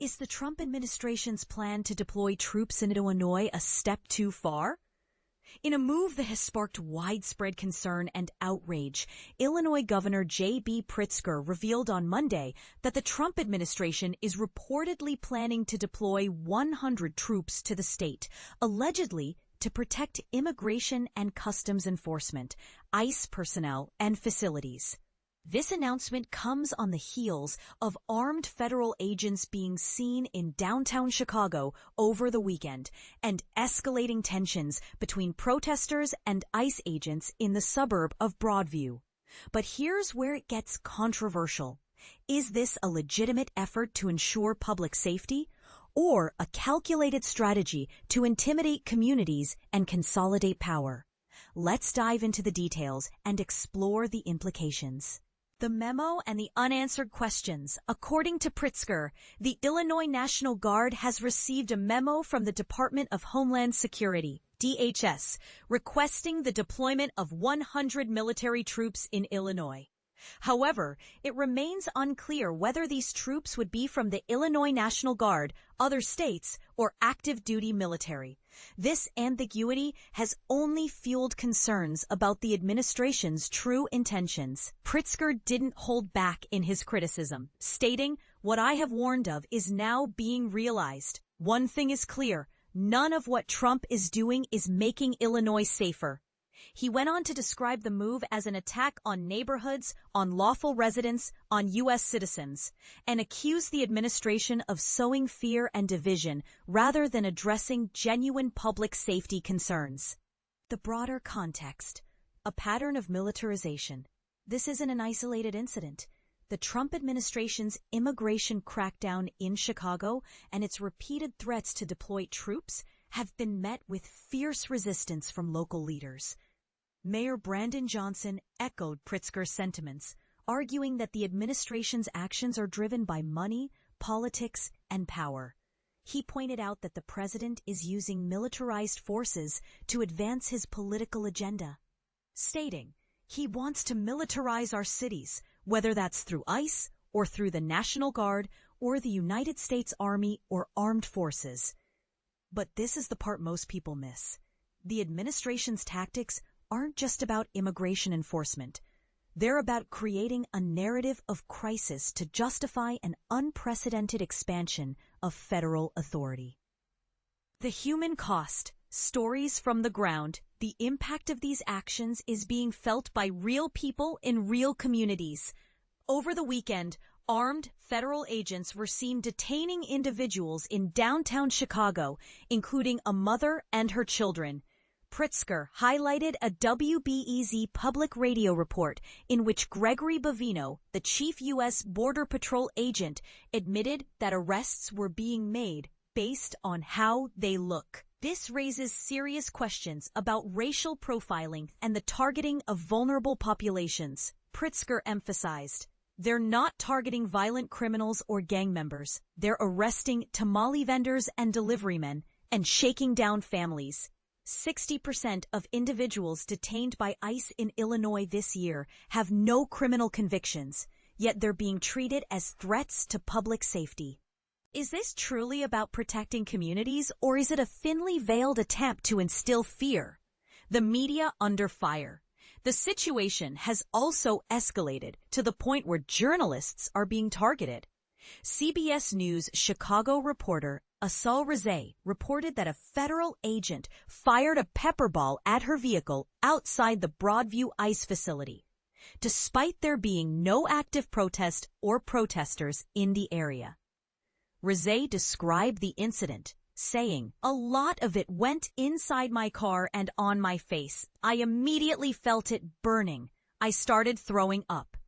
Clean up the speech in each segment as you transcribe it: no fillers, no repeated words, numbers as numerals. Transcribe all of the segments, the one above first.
Is the Trump administration's plan to deploy troops in Illinois a step too far? In a move that has sparked widespread concern and outrage, Illinois Governor J.B. Pritzker revealed on Monday that the Trump administration is reportedly planning to deploy 100 troops to the state, allegedly to protect immigration and customs enforcement, ICE personnel, and facilities. This announcement comes on the heels of armed federal agents being seen in downtown Chicago over the weekend and escalating tensions between protesters and ICE agents in the suburb of Broadview. But here's where it gets controversial. Is this a legitimate effort to ensure public safety, or a calculated strategy to intimidate communities and consolidate power? Let's dive into the details and explore the implications. The memo and the unanswered questions. According to Pritzker, the Illinois National Guard has received a memo from the Department of Homeland Security, DHS, requesting the deployment of 100 military troops in Illinois. However, it remains unclear whether these troops would be from the Illinois National Guard, other states, or active duty military. This ambiguity has only fueled concerns about the administration's true intentions. Pritzker didn't hold back in his criticism, stating, "What I have warned of is now being realized. One thing is clear, none of what Trump is doing is making Illinois safer." He went on to describe the move as an attack on neighborhoods, on lawful residents, on U.S. citizens, and accused the administration of sowing fear and division rather than addressing genuine public safety concerns. The broader context. A pattern of militarization. This isn't an isolated incident. The Trump administration's immigration crackdown in Chicago and its repeated threats to deploy troops have been met with fierce resistance from local leaders. Mayor Brandon Johnson echoed Pritzker's sentiments, arguing that the administration's actions are driven by money, politics, and power. He pointed out that the president is using militarized forces to advance his political agenda, stating, "He wants to militarize our cities, whether that's through ICE or through the National Guard or the United States Army or armed forces." But this is the part most people miss. The administration's tactics aren't just about immigration enforcement. They're about creating a narrative of crisis to justify an unprecedented expansion of federal authority. The human cost. Stories from the ground. The impact of these actions is being felt by real people in real communities. Over the weekend, armed federal agents were seen detaining individuals in downtown Chicago, including a mother and her children. Pritzker highlighted a WBEZ public radio report in which Gregory Bovino, the chief U.S. Border Patrol agent, admitted that arrests were being made based on how they look. This raises serious questions about racial profiling and the targeting of vulnerable populations. Pritzker emphasized, "They're not targeting violent criminals or gang members. They're arresting tamale vendors and deliverymen and shaking down families." 60% of individuals detained by ICE in Illinois this year have no criminal convictions, yet they're being treated as threats to public safety. Is this truly about protecting communities, or is it a thinly veiled attempt to instill fear? The media under fire. The situation has also escalated to the point where journalists are being targeted. CBS News Chicago reporter Asal Rezai reported that a federal agent fired a pepper ball at her vehicle outside the Broadview ICE facility, despite there being no active protest or protesters in the area. Rezai described the incident, saying, "A lot of it went inside my car and on my face. I immediately felt it burning. I started throwing up."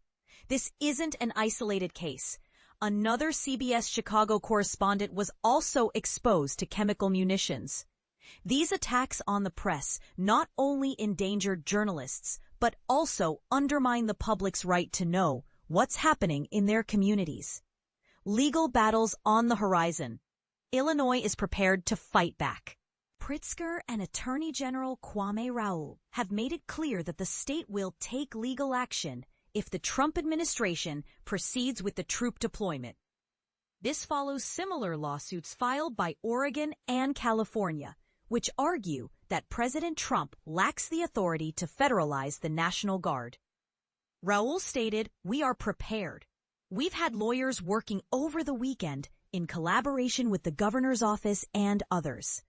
This isn't an isolated case. Another CBS Chicago correspondent was also exposed to chemical munitions. These attacks on the press not only endangered journalists, but also undermine the public's right to know what's happening in their communities. Legal battles on the horizon. Illinois is prepared to fight back. Pritzker and Attorney General Kwame Raoul have made it clear that the state will take legal action if the Trump administration proceeds with the troop deployment. This follows similar lawsuits filed by Oregon and California, which argue that President Trump lacks the authority to federalize the National Guard. Raul stated, "We are prepared. We've had lawyers working over the weekend in collaboration with the governor's office and others."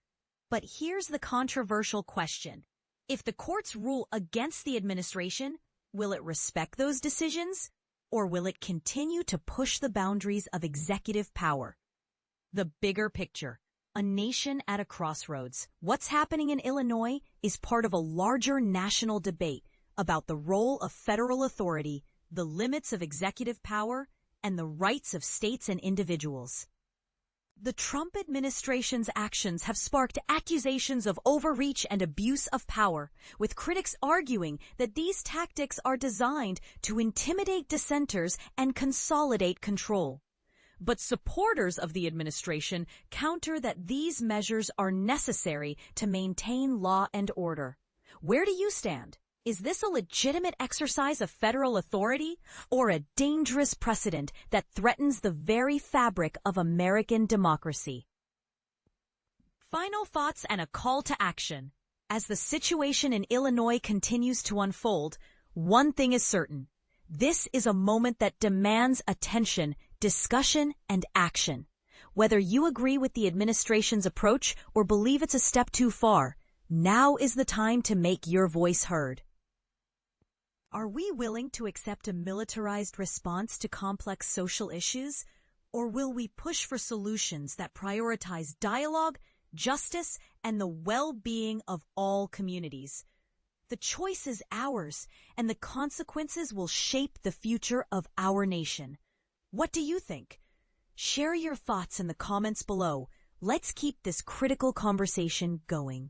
But here's the controversial question. If the courts rule against the administration, will it respect those decisions? Or will it continue to push the boundaries of executive power? The bigger picture. A nation at a crossroads. What's happening in Illinois is part of a larger national debate about the role of federal authority, the limits of executive power, and the rights of states and individuals. The Trump administration's actions have sparked accusations of overreach and abuse of power, with critics arguing that these tactics are designed to intimidate dissenters and consolidate control. But supporters of the administration counter that these measures are necessary to maintain law and order. Where do you stand? Is this a legitimate exercise of federal authority or a dangerous precedent that threatens the very fabric of American democracy? Final thoughts and a call to action. As the situation in Illinois continues to unfold, one thing is certain. This is a moment that demands attention, discussion, and action. Whether you agree with the administration's approach or believe it's a step too far, now is the time to make your voice heard. Are we willing to accept a militarized response to complex social issues, or will we push for solutions that prioritize dialogue, justice, and the well-being of all communities? The choice is ours, and the consequences will shape the future of our nation. What do you think? Share your thoughts in the comments below. Let's keep this critical conversation going.